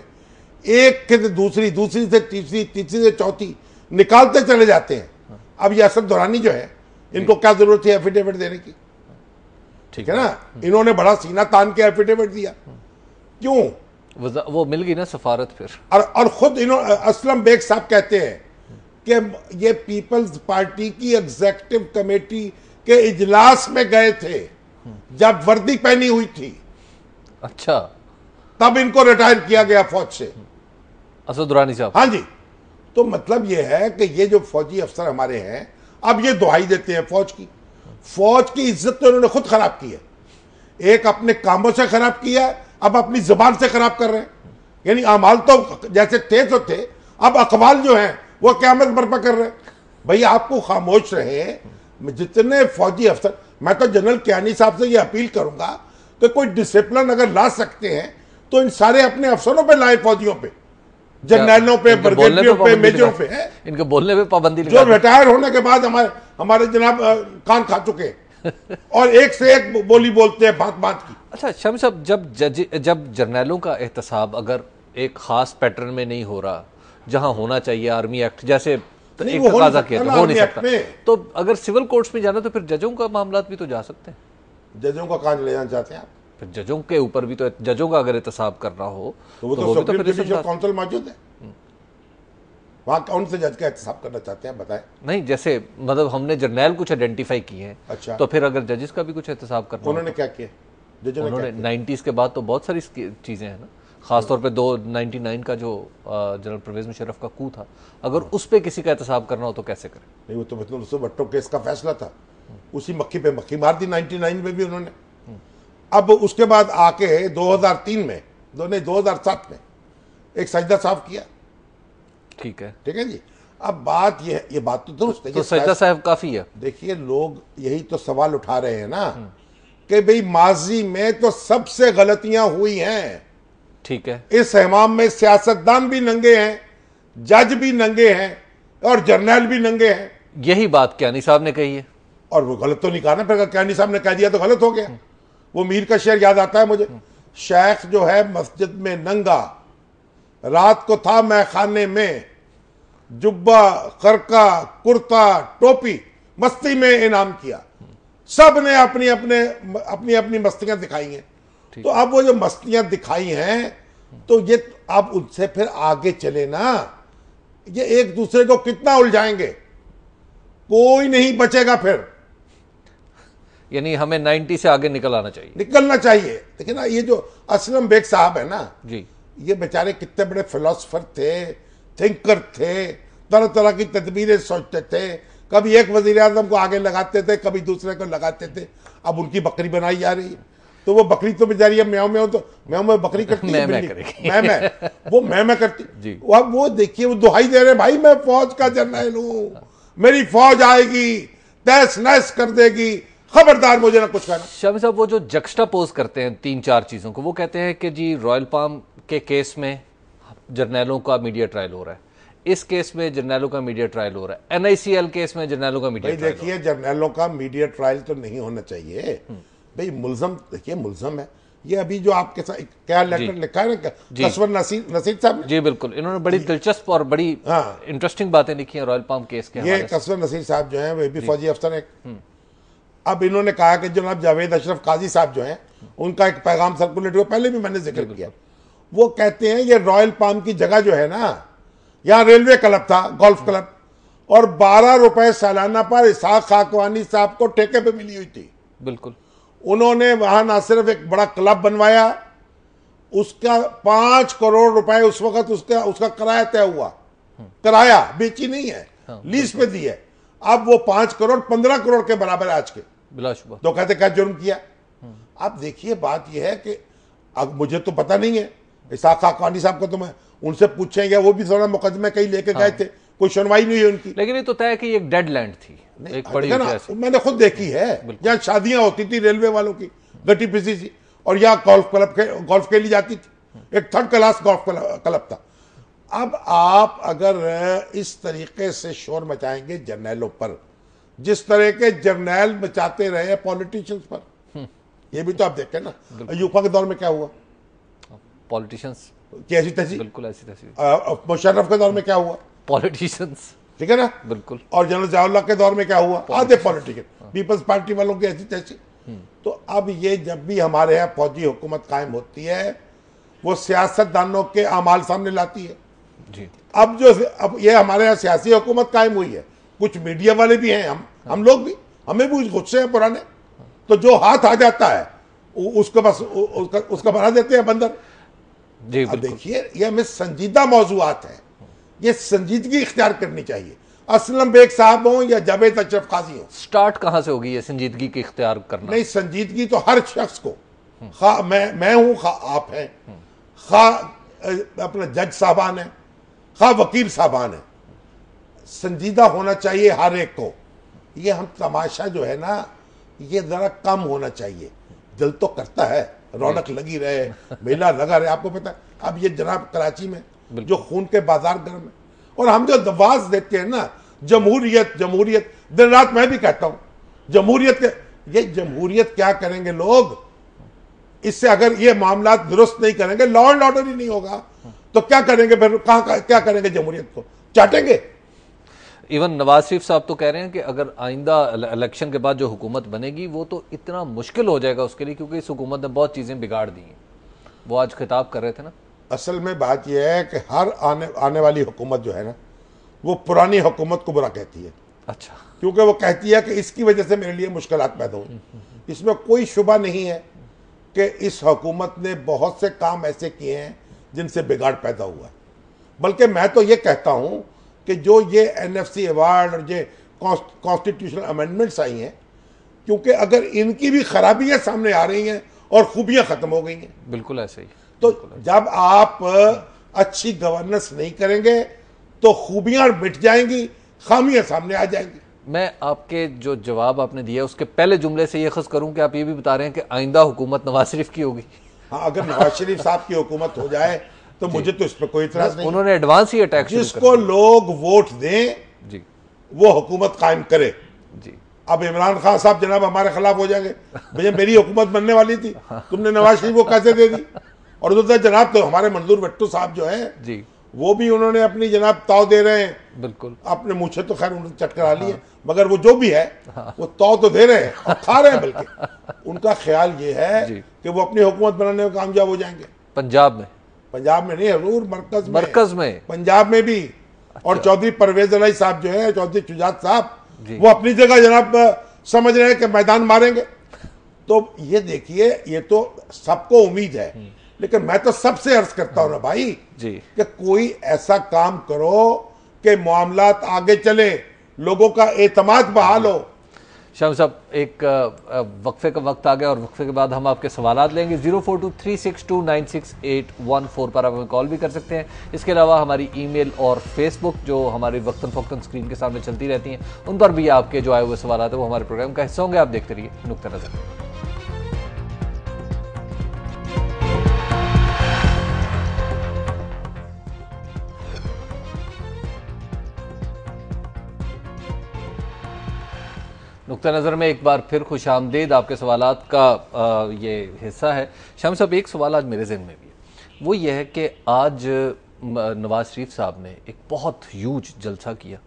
एक से दूसरी, दूसरी से तीसरी, तीसरी से चौथी निकालते चले जाते हैं। अब ये असद दुरानी जो है, इनको क्या जरूरत है एफिडेविट देने की? ठीक है ना, इन्होंने बड़ा सीना तान के एफिडेविट दिया। क्यों? वो मिल गई ना सफारत फिर। और खुद इन्होंने असलम बेग साहब कहते हैं कि ये पीपल्स पार्टी की एग्जीक्यूटिव कमेटी के इजलास में गए थे जब वर्दी पहनी हुई थी। अच्छा, तब इनको रिटायर किया गया फौज से, असद दुरानी साहब। हाँ जी। तो मतलब ये है कि ये जो फौजी अफसर हमारे हैं, अब ये दुहाई देते हैं फौज की। फौज की इज्जत तो इन्होंने खुद खराब की है। एक अपने कामों से खराब किया, अब अपनी जुबान से खराब कर रहे हैं। यानी अमाल तो जैसे थे तो थे, अब अकवाल जो हैं वो क़यामत बर्पा कर रहे हैं। भाई आपको खामोश रहे जितने फौजी अफसर। मैं तो जनरल कियानी साहब से ये अपील करूंगा कि कोई डिसिप्लिन अगर ला सकते हैं तो इन सारे अपने अफसरों पे लाए, फौजियों पे, जनरलों पे, ब्रिगेडियरों पे, मेजरों पे है। इनके बोलने पे पाबंदी जो रिटायर होने के बाद हमारे जनाब कान खा चुके हैं और एक से एक बोली बोलते हैं बात बात की। अच्छा शमी साहब, जब जर्नैलों का एहतसाब अगर एक खास पैटर्न में नहीं हो रहा जहां होना चाहिए, आर्मी एक्ट जैसे एक तकाजा किया हो नहीं सकता, तो अगर सिविल कोर्ट्स में जाना तो फिर जजों का मामला भी तो जा सकते हैं। जजों का कहां ले जाना चाहते हैं आप? फिर जजों के ऊपर भी तो, जजों का अगर एहतसाब करना हो तो वो तो सुप्रीम जुडिशियल काउंसिल मौजूद है, वहां कौन से जज का एहतसाब करना चाहते हैं बताएं। नहीं, जैसे मतलब हमने जर्नैल कुछ आइडेंटिफाई किए हैं। अच्छा, तो फिर अगर जजेस का भी कुछ एहतसाब करना, उन्होंने क्या किया? उन्होंने 90s के बाद तो बहुत सारी चीजें हैं ना, खासतौर पे 99 का जो जनरल परवेज मुशर्रफ का कू था, अगर उस पे किसी का एहतसाब करना हो तो कैसे करें? नहीं, वो तो मतलब उससे भट्टो केस का फैसला था, उसी मक्खी पे मक्खी मार दी 99 में भी उन्होंने। अब उसके बाद आके 2003 में 2007 में एक सजदा साफ किया। ठीक है जी। अब बात ये बात तो दुरुस्त है, तो सजदा साहब काफी है। देखिए लोग यही तो सवाल उठा रहे हैं ना कि भाई माजी में तो सबसे गलतियां हुई हैं। ठीक है, इस हमाम में सियासतदान भी नंगे हैं, जज भी नंगे हैं और जर्नल भी नंगे हैं। यही बात कियानी साहब ने कही है और वो गलत तो नहीं कहा ना, फिर कियानी साहब ने कह दिया तो गलत हो गया। वो मीर का शेर याद आता है मुझे, शेख जो है मस्जिद में नंगा, रात को था मैं खाने में, जुब्बा खरका कुर्ता टोपी, मस्ती में इनाम किया। सब ने अपनी मस्तियां दिखाई हैं। तो अब वो जो मस्तियां दिखाई हैं तो ये आप उनसे फिर आगे चले ना, ये एक दूसरे को कितना उलझाएंगे, कोई नहीं बचेगा फिर। यानी हमें 90 से आगे निकलना चाहिए। देखिए ना, ये जो असलम बेग साहब है ना जी, ये बेचारे कितने बड़े फिलोसफर थे, थिंकर थे, तरह तरह की तदबीरें सोचते थे। कभी एक वजीर आजम को आगे लगाते थे, कभी दूसरे को लगाते थे। अब उनकी बकरी बनाई जा रही है, तो वो बकरी तो बेचारी है म्याऊं म्याऊं, तो म्याऊं में बकरी करती है, मैं करती। अब वो देखिए वो दुहाई दे रहे, भाई मैं फौज का जर्नल हूं, मेरी फौज आएगी तहस नहस कर देगी, खबरदार मुझे ना कुछ कहना। शामी साहब, वो जो जक्स्टापोज करते हैं 3-4 चीजों को, वो कहते हैं कि जी रॉयल पाम के केस में जर्नैलों का मीडिया ट्रायल हो रहा है, इस केस में जर्नैलों का मीडिया ट्रायल हो रहा है, NICL केस में जर्नैलों का मीडिया ट्रायल। देखिए जर्नैलों का मीडिया ट्रायल तो नहीं होना चाहिए भाई। मुल्जम देखिए, मुल्जम है ये। अभी जो आपके साथ क्या लेटर लिखा है ना कसवर नसीर साहब ने, जी बिल्कुल, इन्होंने बड़ी दिलचस्प और बड़ी इंटरेस्टिंग बातें लिखी हैं रॉयल पाम केस के। ये कसवर नसीर साहब जो हैं वे भी फौजी अफसर हैं। अब इन्होंने कहा कि जनाब जावेद अशरफ काजी साहब जो हैं उनका एक पैगाम सर्कुलेट हुआ, पहले भी मैंने जिक्र किया। वो कहते हैं ये रॉयल पाम की जगह जो है ना, यहाँ रेलवे क्लब था, गोल्फ क्लब, और 12 रुपए सालाना पर इसहाक खाकवानी साहब को ठेके पे मिली हुई थी। बिल्कुल, उन्होंने वहां ना सिर्फ एक बड़ा क्लब बनवाया, उसका 5 करोड़ रुपए उस वक्त उसका किराया तय हुआ। किराया बेची नहीं है, लीज पे दी है। अब वो 5 करोड़ 15 करोड़ के बराबर है आज के, बिलाशुबा। तो कहते क्या जुर्म किया। अब देखिए बात यह है कि अब मुझे तो पता नहीं है, इसहाक खाकवानी साहब को तो मैं उनसे पूछेंगे, वो भी थोड़ा मुकदमे कहीं लेके गए थे, कोई सुनवाई नहीं हुई उनकी। लेकिन ये तो तय है कि एक डेड लैंड थी, एक बड़ी मैंने खुद देखी है, जहाँ शादियां होती थी रेलवे वालों की, गटी पिसी सी, और यहाँ गोल्फ खेली जाती थी। एक 3rd क्लास गोल्फ क्लब था। अब आप अगर इस तरीके से शोर मचाएंगे जर्नैलों पर, जिस तरह के जर्नैल मचाते रहे पॉलिटिशियंस पर, ये भी तो आप देखें ना यूपा के दौर में क्या हुआ, पॉलिटिशियंस की ऐसी तैसी, बिल्कुल ऐसी तैसी। मुशर्रफ के दौर में क्या हुआ, पॉलिटिशियंस, ठीक है ना, बिल्कुल। और जनरल ज़ियाउल्लाह के दौर में क्या हुआ, आधे पॉलिटिशियन, पीपल्स पार्टी वालों की ऐसी तैसी। तो अब ये जब भी हमारे यहाँ फौजी हुकूमत कायम होती है वो सियासतदानों के अमाल सामने लाती है जी। अब ये हमारे यहाँ सियासी हुकूमत कायम हुई है, कुछ मीडिया वाले भी हैं, हम लोग भी, हमें भी गुस्से हैं पुराने, तो जो हाथ आ जाता है उसको बस उसका बना देते हैं बंदर जी। अब देखिए ये हमें संजीदा मौजूआत है, ये संजीदगी इख्तियार करनी चाहिए। असलम बेग साहब हो या जावेद अशरफ काजी हो, स्टार्ट कहां से होगी ये संजीदगी की इख्तियार करना? नहीं, संजीदगी तो हर शख्स को, खा मैं हूं, खा आप हैं, खा अपना जज साहबान है, खा वकील साहबान है, संजीदा होना चाहिए हर एक को। ये हम तमाशा जो है ना ये जरा कम होना चाहिए। दिल तो करता है रौनक लगी रहे, मेला लगा रहे। आपको पता है अब ये जनाब कराची में जो खून के बाजार गर्म है, और हम जो दवाज देते हैं ना जमहूरियत जमहूरियत, दिन रात मैं भी कहता हूं जमहूरियत के, ये जमहूरियत क्या करेंगे लोग इससे? अगर ये मामला दुरुस्त नहीं करेंगे, लॉ एंड ऑर्डर ही नहीं होगा, तो क्या करेंगे फिर? क्या करेंगे? जमहूरियत को चाटेंगे। इवन नवाज शरीफ साहब तो कह रहे हैं कि अगर आइंदा इलेक्शन के बाद जो हुकूमत बनेगी वो तो इतना मुश्किल हो जाएगा उसके लिए, क्योंकि इस हुकूमत ने बहुत चीजें बिगाड़ दी हैं। वो आज खिताब कर रहे थे ना। असल में बात यह है कि हर आने वाली हुकूमत जो है ना वो पुरानी हुकूमत को बुरा कहती है। अच्छा। क्योंकि वो कहती है कि इसकी वजह से मेरे लिए मुश्किलात पैदा हुई। इसमें कोई शुबा नहीं है कि इस हुकूमत ने बहुत से काम ऐसे किए हैं जिनसे बिगाड़ पैदा हुआ है। बल्कि मैं तो ये कहता हूं कि जो ये NFC अवार्ड और ये कॉन्स्टिट्यूशनल अमेंडमेंट्स आई हैं, क्योंकि अगर इनकी भी खराबियां सामने आ रही हैं और खूबियां खत्म हो गई हैं। बिल्कुल ऐसे ही। तो जब आप अच्छी गवर्नेंस नहीं करेंगे तो खूबियां मिट जाएंगी, खामियां सामने आ जाएंगी। मैं आपके जो जवाब आपने दिया उसके पहले जुमले से ये खस करूं कि आप ये भी बता रहे हैं कि आइंदा हुकूमत नवाज शरीफ की होगी। हाँ, अगर नवाज शरीफ साहब की हुकूमत हो जाए तो मुझे तो इस पर कोई इतराज नहीं। उन्होंने एडवांस ही अटैक जिसको लोग वोट दें जी वो हुकूमत कायम करे जी। अब इमरान खान साहब जनाब हमारे खिलाफ हो जाएंगे, भैया मेरी हुकूमत बनने वाली थी, तुमने नवाज शरीफ को कैसे दे दी? और दूसरा जनाब तो हमारे मंजूर भट्टू साहब जो है जी, वो भी उन्होंने अपनी जनाब ताव दे रहे हैं। बिल्कुल अपने मुँह से तो खैर उन्होंने चटकरा लिए, मगर वो जो भी है वो ताव तो दे रहे हैं और खा रहे हैं। बल्कि उनका ख्याल ये है कि वो अपनी हुकूमत बनाने में कामयाब हो जाएंगे। पंजाब में नहीं, जरूर मरकज में पंजाब में भी। और चौधरी परवेज अलाई साहब जो है, चौधरी शुजात साहब, वो अपनी जगह जनाब समझ रहे हैं कि मैदान मारेंगे। तो ये देखिए, ये तो सबको उम्मीद है, लेकिन मैं तो सबसे अर्ज करता हूं ना भाई जी कि कोई ऐसा काम करो कि मामलात आगे चले, लोगों का एतमाद बहाल हो। शाम साहब, एक वक्फे का वक्त आ गया और वक्फे के बाद हम आपके सवालात लेंगे। 0423629681 पर आप हमें कॉल भी कर सकते हैं। इसके अलावा हमारी ईमेल और फेसबुक जो हमारी वक्तन फ़ौक्तन स्क्रीन के सामने चलती रहती हैं, उन पर भी आपके जो आए हुए सवालात हैं वो हमारे प्रोग्राम का हिस्सा होंगे। आप देखते रहिए नुक्ता नज़र। नुक्ता नज़र में एक बार फिर खुश आमदीद। आपके सवालात का ये हिस्सा है। शाम साहब, एक सवाल आज मेरे जहन में भी है, वो ये है कि आज नवाज शरीफ साहब ने एक बहुत ह्यूज जलसा किया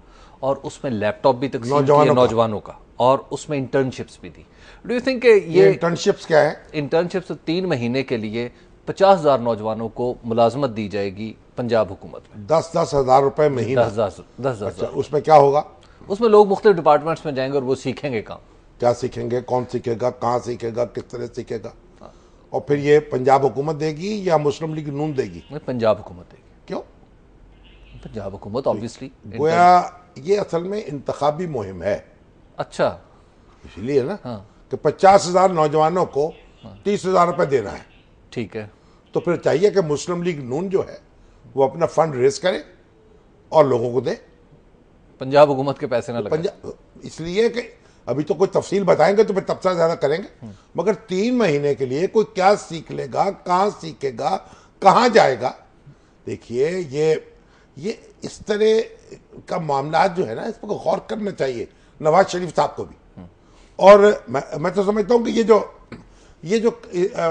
और उसमें लैपटॉप भी तकसीम किया नौजवानों का, और उसमें इंटर्नशिप्स भी दी। डू यू थिंक ये इंटर्नशिप्स क्या है? इंटर्नशिप्स 3 महीने के लिए 50,000 नौजवानों को मुलाजमत दी जाएगी पंजाब हुकूमत में। 10-10 हज़ार रुपए महीना। 10,000। अच्छा, उसमें क्या होगा? उसमें लोग मुख्तलिफ डिपार्टमेंट्स में जाएंगे और वो सीखेंगे काम। क्या सीखेंगे, कौन सीखेगा, कहाँ सीखेगा, किस तरह सीखेगा? और फिर ये पंजाब हुकूमत देगी या मुस्लिम लीग नून देगी? पंजाब हुकूमत देगी। क्यों? पंजाब हुकूमत ऑब्वियसली, गोया ये असल में इंतखाबी मुहिम है। अच्छा, इसलिए ना कि 50,000 नौजवानों को 30,000 रुपए देना है। ठीक है, तो फिर चाहिए कि मुस्लिम लीग नून जो है वो अपना फंड रेज करे और लोगों को दे। पंजाब हुकूमत के पैसे ना लगे। इसलिए कि अभी तो कोई तफसील बताएंगे तो फिर तबसरा ज्यादा करेंगे, मगर 3 महीने के लिए कोई क्या सीख लेगा, कहाँ सीखेगा, कहाँ जाएगा? देखिए ये इस तरह का मामला जो है ना, इस पर गौर करना चाहिए नवाज शरीफ साहब को भी। और मैं तो समझता हूँ कि ये जो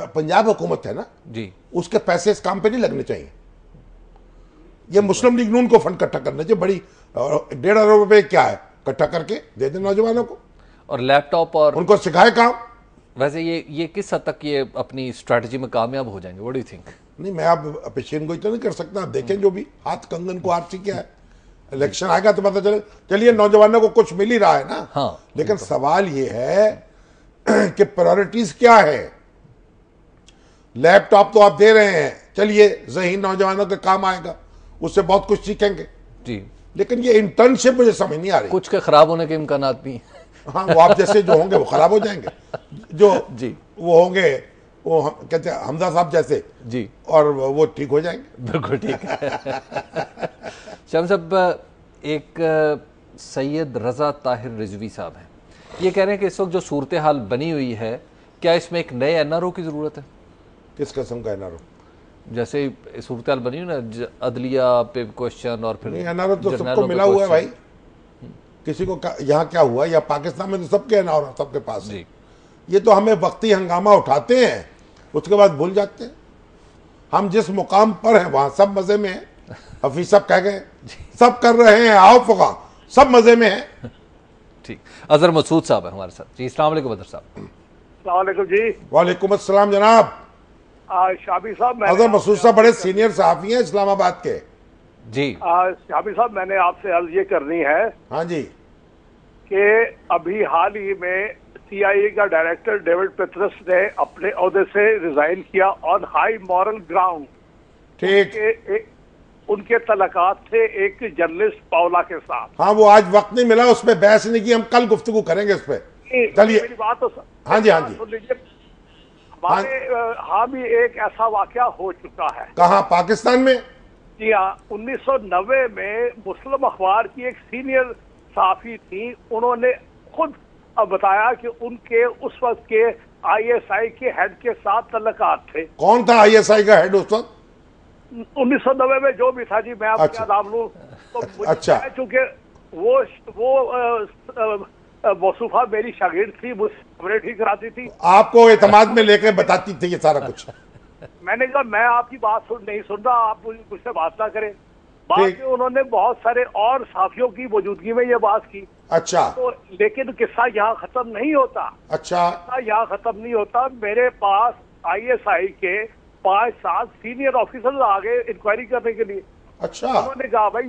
पंजाब हुकूमत है ना जी, उसके पैसे इस काम पे नहीं लगने चाहिए। ये मुस्लिम लीग नून को फंड इकट्ठा करना चाहिए। बड़ी 1.5 अरब रुपए क्या है, इकट्ठा करके दे दे नौजवानों को, और लैपटॉप और उनको सिखाए काम। वैसे ये किस हद तक ये अपनी स्ट्रेटजी में कामयाब हो जाएंगे? What do you think? नहीं, मैं आप पेशेंट को तो नहीं कर सकता। आप देखें जो भी हाथ कंगन को आरसी क्या है, इलेक्शन आएगा तो पता चले। चलिए, नौजवानों को कुछ मिल ही रहा है ना। हाँ, लेकिन सवाल ये है कि प्रायोरिटीज क्या है। लैपटॉप तो आप दे रहे हैं, चलिए ज़हीन नौजवानों के काम आएगा, उससे बहुत कुछ सीखेंगे जी, लेकिन ये इंटर्नशिप मुझे समझ नहीं आ रही। कुछ के खराब होने के इम्कान भी। हाँ, वो आप जैसे जो होंगे वो खराब हो जाएंगे, जो जी वो होंगे वो कहते हैं हमजा साहब जैसे जी, और वो ठीक हो जाएंगे। बिल्कुल ठीक है। शाम साहब, एक सैयद रजा ताहिर रिजवी साहब हैं, ये कह रहे हैं कि इस वक्त जो सूरत हाल बनी हुई है, क्या इसमें एक नए एनआरओ की ज़रूरत है? किस किस्म का एनआरओ? जैसे सूरत हाल बनी हुई ना, अदलिया पे क्वेश्चन और फिर एनआरओ तो सबको मिला हुआ है भाई। किसी को यहाँ क्या हुआ, या पाकिस्तान में तो सबके एनआरओ सबके पास है। ये तो हमें वक्ती हंगामा उठाते हैं, उसके बाद भूल जाते हैं। हम जिस मुकाम पर हैं वहां सब मजे में है। हफीज साहब कह गए सब कर रहे हैं, आओ फुका, सब मजे में है। ठीक, अजहर मसूद साहब है हमारे साथ जी। अस्सलाम वालेकुम अजहर साहब। अस्सलाम वालेकुम जी। वालेकुम अस्सलाम जनाब। शाबी साहब, अजहर मसूद साहब बड़े सीनियर सहाफी हैं इस्लामाबाद के। जी शाबी साहब, मैंने आपसे अर्ज ये करनी है हाँ जी, कि अभी हाल ही में CIA का डायरेक्टर डेविड पेट्रस ने अपने ओहदे से रिजाइन किया ऑन हाई मॉरल ग्राउंड। ठीक, उनके तलकात थे एक जर्नलिस्ट पावला के साथ। हाँ, वो आज वक्त नहीं मिला, उस पर बहस नहीं की, हम कल गुफ्तगू करेंगे इस पे। चलिए, मेरी बात तो हाँ जी, हाँ जी, सुन लीजिए। हमारे हाँ भी एक ऐसा वाकया हो चुका है। कहाँ? पाकिस्तान में? जी हाँ, 1990 में मुस्लिम अखबार की एक सीनियर साफी थी, उन्होंने खुद बताया कि उनके उस वक्त के ISI के हेड के साथ तल्लुकात थे। कौन था ISI का हेड उस वक्त? 1990 में जो भी था जी, मैं आपको अच्छा, नाम लूं तो अच्छा, चूंकि वो मौसूफा मेरी शागिर्द थी, मुझसे खबरें ठीक कराती थी, आपको एतमाद में लेकर बताती थी ये सारा कुछ। मैंने कहा मैं आपकी बात नहीं सुन रहा, आप मुझसे बात ना करें। बाद में उन्होंने बहुत सारे और साथियों की मौजूदगी में ये बात की। अच्छा, तो लेकिन किस्सा यहाँ खत्म नहीं होता। अच्छा, किस्सा यहाँ खत्म नहीं होता। मेरे पास ISI के 5-7 सीनियर ऑफिसर्स आ गए इंक्वायरी करने के लिए। अच्छा, उन्होंने कहा भाई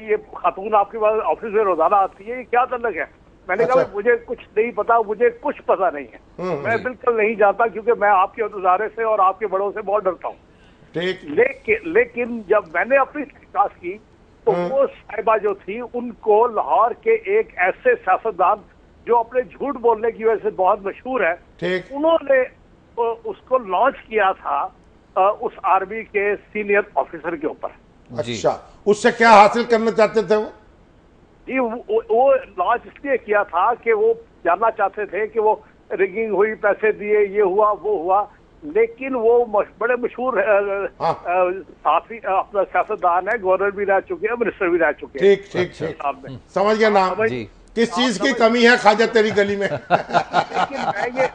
ये खातून आपके पास ऑफिस में रोजाना आती है, ये क्या तल्लक है? मैंने कहा मुझे कुछ नहीं पता, मुझे कुछ पता नहीं है, मैं बिल्कुल नहीं जानता, क्योंकि मैं आपके उदारे से और आपके बड़ों से बहुत डरता हूँ। लेकिन जब मैंने अपनी तहकीकात की तो वो साहिबा जो थी, उनको लाहौर के एक ऐसे सियासतदान जो अपने झूठ बोलने की वजह से बहुत मशहूर है, उन्होंने उसको लॉन्च किया था उस आर्मी के सीनियर ऑफिसर के ऊपर। अच्छा, उससे क्या हासिल करना चाहते थे वो? जी, वो लॉन्च इसलिए किया था कि वो जानना चाहते थे कि वो रिगिंग हुई, पैसे दिए, ये हुआ वो हुआ। लेकिन वो बड़े मशहूर साथी अपना सियासतदान है, गवर्नर भी रह चुके हैं, मिनिस्टर भी रह चुके हैं। ठीक ठीक ठीक, समझ गया नाम। किस चीज की कमी है ख्वाजा तेरी गली में? लेकिन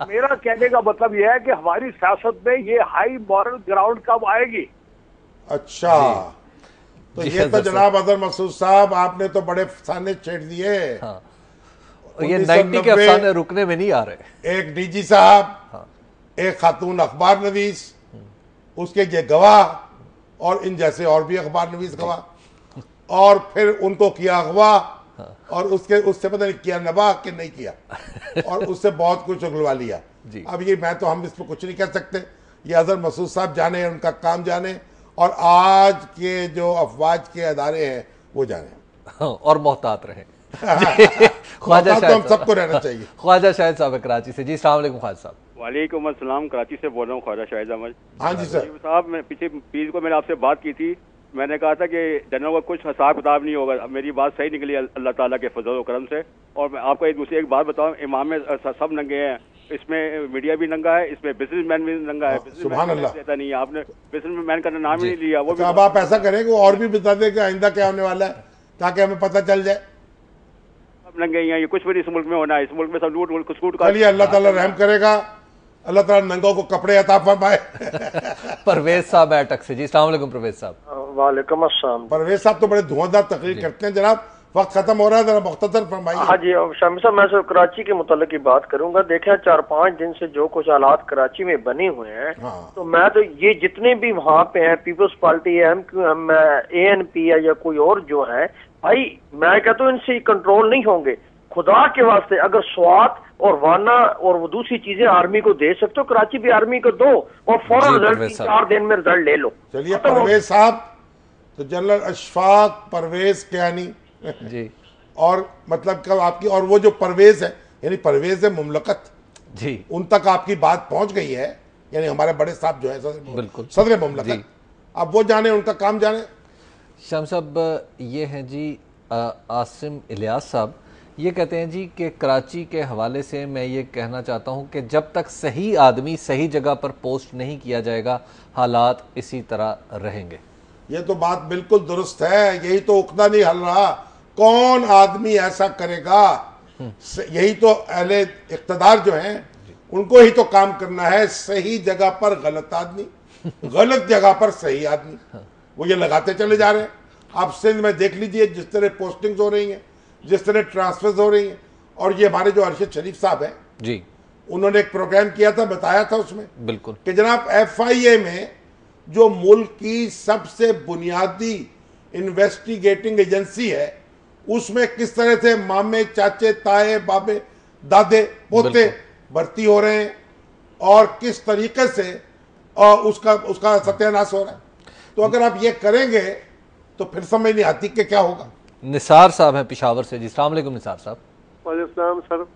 मेरा कहने का मतलब यह है कि हमारी सियासत में ये हाई मॉरल ग्राउंड कब आएगी? अच्छा, तो ये तो जनाब अजहर मसूद साहब, आपने तो बड़े फसाने छेड़ दिए। हाँ। ये 90 के अफसाने रुकने में नहीं आ रहे। एक DG साहब, हाँ, एक खातून अखबार नवीस, उसके ये गवाह, और इन जैसे और भी अखबार नवीस गवाह, और फिर उनको किया अगवा, और उससे पता नहीं किया नबा कि नहीं किया, और उससे बहुत कुछ उगलवा लिया। अब ये हम इस पर कुछ नहीं कह सकते, ये अजहर मसूद साहब जाने, उनका काम जाने, और आज के जो अफवाज के अदारे हैं वो जाने, और मोहतात रहे। ख्वाजा तो हम सबको रहना चाहिए। ख्वाजा शाहिद साहब कराची से। जी अस्सलाम वालेकुम ख्वाजा साहब। वालेकुम अस्सलाम, कराची से बोल रहा हूँ, ख्वाजा शाहिद अहमद। हाँ जी सर साहब, मैं पीछे पीर को मैंने आपसे बात की थी, मैंने कहा था कि जनरल का कुछ हिसाब किताब नहीं होगा। मेरी बात सही निकली अल्लाह ताला के फजल व करम से। और मैं आपको एक बात बताऊं, इमाम में सब नंगे हैं, इसमें मीडिया भी नंगा है, इसमें बिजनेसमैन भी नंगा है। सुभान अल्लाह, देता नहीं है, आपने बिजनेसमैन का नाम ही नहीं लिया। वो अब आप ऐसा करें कि और भी बता दें कि आइंदा क्या होने वाला है, ताकि हमें पता चल जाए। सब नंगे हैं, ये कुछ भी इस मुल्क में होना है, इस मुल्क में सब लूट का। चलिए, अल्लाह ताला रहम करेगा, अल्लाह ताला नंगों को कपड़े अता फरमाए। परवेज साहब अटक से। जी अस्सलाम वालेकुम परवेज साहब। वालेकुम अस्सलाम। परवेज साहब तो बड़े धुआंधार तकरीर करते हैं जनाब, वक्त खत्म हो रहा है, जरा मुख्तसर फरमाइए। हाँ जी शामी साहब, मैं सिर्फ कराची के मुतालिक की बात करूंगा। देखें 4-5 दिन से जो कुछ हालात कराची में बने हुए हैं, तो मैं तो ये जितने भी वहाँ पे हैं, पीपल्स पार्टी है, MQM है, ANP है या कोई और जो है, भाई मैं कहता हूँ इनसे कंट्रोल नहीं होंगे। खुदा के वास्ते अगर स्वात और वाना और वो दूसरी चीजें आर्मी को दे सकते हो, कराची भी आर्मी को दो और फौरन रिजल्ट 4 दिन में रिजल्ट ले लो। चलिए परवेज साहब, तो जनरल अशफाक परवेज कियानी जी, और मतलब कब आपकी, और वो जो परवेज है यानी परवेज मुमलकत जी, उन तक आपकी बात पहुंच गई है, यानी हमारे बड़े साहब जो है बिल्कुल सदर मुमलकत, अब वो जाने, उनका काम जाने। शाम साहब ये हैं जी आसिम इलियास साहब, ये कहते हैं जी कि कराची के हवाले से मैं ये कहना चाहता हूँ कि जब तक सही आदमी सही जगह पर पोस्ट नहीं किया जाएगा, हालात इसी तरह रहेंगे। ये तो बात बिल्कुल दुरुस्त है, यही तो उकदा नहीं हल रहा, कौन आदमी ऐसा करेगा? यही तो अहले इख्तदार जो हैं उनको ही तो काम करना है, सही जगह पर गलत आदमी, गलत जगह पर सही आदमी, वो ये लगाते चले जा रहे हैं। आप सिंध में देख लीजिए जिस तरह पोस्टिंग्स हो रही हैं, जिस तरह ट्रांसफर्स हो रही हैं, और ये हमारे जो अरशद शरीफ साहब हैं जी, उन्होंने एक प्रोग्राम किया था, बताया था उसमें बिल्कुल कि जनाब FIA में जो मुल्क की सबसे बुनियादी इन्वेस्टिगेटिंग एजेंसी है, उसमें किस तरह से मामे, चाचे, ताए, बाबे, दादे, पोते भर्ती हो रहे हैं और किस तरीके से उसका सत्यानाश हो रहा है। तो अगर आप ये करेंगे तो फिर समझ नहीं आती कि क्या होगा। निसार साहब हैं पिशावर से जी, अस्सलाम वालेकुम निसार साहब। वालेकुम सर।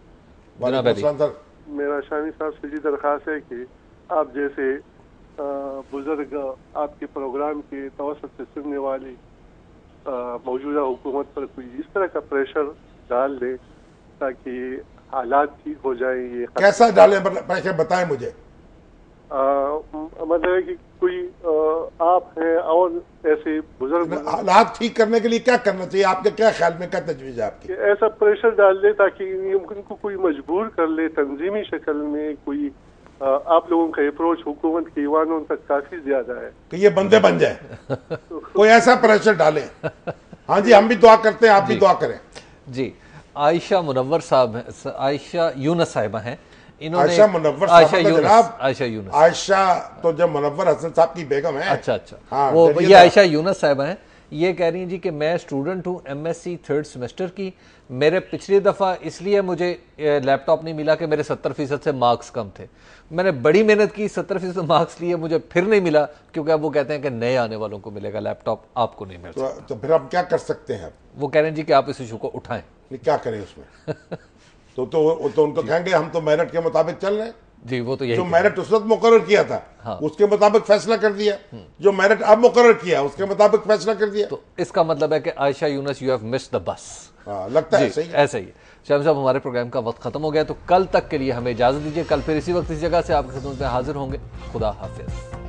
वालेकुम सर। मेरा शामी साहब से जी दरख्वास्त है कि आप जैसे बुजुर्ग आपके प्रोग्राम के तवसत से सुनने वाली मौजूदा हुकूमत पर कोई इस तरह का प्रेशर डाल दे ताकि हालात ठीक हो जाए। ये कैसा डाले प्रेशर बताएं मुझे। मतलब है कि कोई आप हैं और ऐसे बुजुर्ग, हालात ठीक करने के लिए क्या करना चाहिए आपके, क्या ख्याल में, क्या तजवीज है आपकी? ऐसा प्रेशर डाल दे ताकि इनको कोई मजबूर कर ले तंजीमी शक्ल में, कोई आप लोगों का अप्रोच हुकूमत के ईवानों तक काफी ज्यादा है कि ये बंदे बन जाए, कोई ऐसा प्रेशर डाले। हाँ जी, हम भी दुआ करते हैं, आप भी दुआ करें जी। आयशा मुनव्वर साहब, आयशा यूनस साहिबा हैं, इन्होंने आयशा मुनव्वर जनाब, आयशा तो जब मुनव्वर हसन साहब की बेगम है। अच्छा, हाँ, वो ये आयशा यूनस साहिबा हैं। ये कह रही हैं जी कि मैं स्टूडेंट हूँ MSc 3rd सेमेस्टर की, मेरे पिछली दफ़ा इसलिए मुझे लैपटॉप नहीं मिला कि मेरे 70% से मार्क्स कम थे। मैंने बड़ी मेहनत की, 70% मार्क्स लिए, मुझे फिर नहीं मिला, क्योंकि अब वो कहते हैं कि नए आने वालों को मिलेगा लैपटॉप, आपको नहीं मिलेगा। तो फिर आप क्या कर सकते हैं? वो कह रहे हैं जी कि आप इस इशू को उठाएं। क्या करें उसमें? तो उनको कहेंगे हम तो मेरिट के मुताबिक चल रहे हैं जी। वो तो यही जो मेरिट उस वक्त मुकर्रर किया था, हाँ, उसके मुताबिक फैसला कर दिया, जो मेरिट अब मुकर्रर किया उसके मुताबिक फैसला कर दिया। तो इसका मतलब है कि Ayesha Yunus, you have missed the bus. लगता है सही, ऐसा ही है। शाम साहब, हमारे प्रोग्राम का वक्त खत्म हो गया, तो कल तक के लिए हमें इजाजत दीजिए। कल फिर इसी वक्त इस जगह से आपकी खिदमत में हाजिर होंगे। खुदा हाफिज।